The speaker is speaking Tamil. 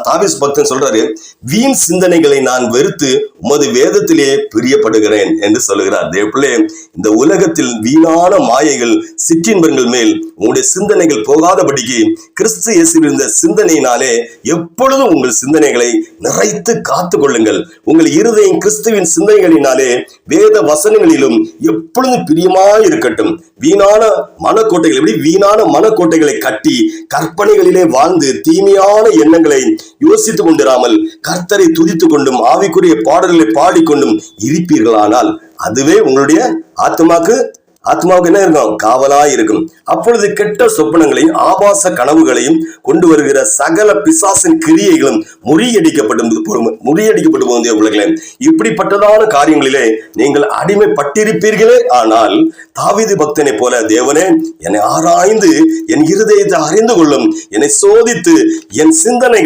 தாவீது பக்தன் சொல்றாரு, வீண் சிந்தனைகளை நான் வெறுத்து உமது வேதத்திலே பிரியப்படுகிறேன் என்று சொல்லுகிறார். தேவப்பிள்ளை, இந்த உலகத்தில் வீணான மாயைகள் சிற்றின்பங்கள் மேல் உங்களுடைய சிந்தனைகள் போகாதபடிக்கு கிறிஸ்து இயேசுவில் இருந்த சிந்தனையினாலே எப்பொழுதும் உங்கள் சிந்தனைகளை நிறைத்து காத்து கொள்ளுங்கள். உங்கள் இருதயம் கிறிஸ்துவின் சிந்தனைகளினாலே வேத வசனங்களிலும் எப்பொழுதும் பிரியமாய் இருக்கட்டும். வீணான மனக்கோட்டைகள், எப்படி வீணான மனக்கோட்டைகளை கட்டி கற்பனைகளிலே வாழ்ந்து தீமையான எண்ணங்களை யோசித்துக் கொண்டிராமல் கர்த்தரை துதித்துக் கொண்டும் ஆவிக்குரிய பாடல்களை பாடிக்கொண்டும் இருப்பீர்களானால் அதுவே உங்களுடைய ஆத்மாவுக்கு என்ன இருக்கும்? காவலாய் இருக்கும். அப்பொழுது கெட்ட சொப்பனங்களையும் ஆபாச கனவுகளையும் கொண்டு வருகிற சகல பிசாசின் கிரியைகளும் முறியடிக்கப்பட்டு போகிற உலகளே, இப்படிப்பட்டதான காரியங்களிலே நீங்கள் அடிமைப்பட்டிருப்பீர்களே. ஆனால் தாவீது பக்தனை போல, தேவனே என்னை ஆராய்ந்து என் இருதயத்தை அறிந்து கொள்ளும், என்னை சோதித்து என் சிந்தனைகளை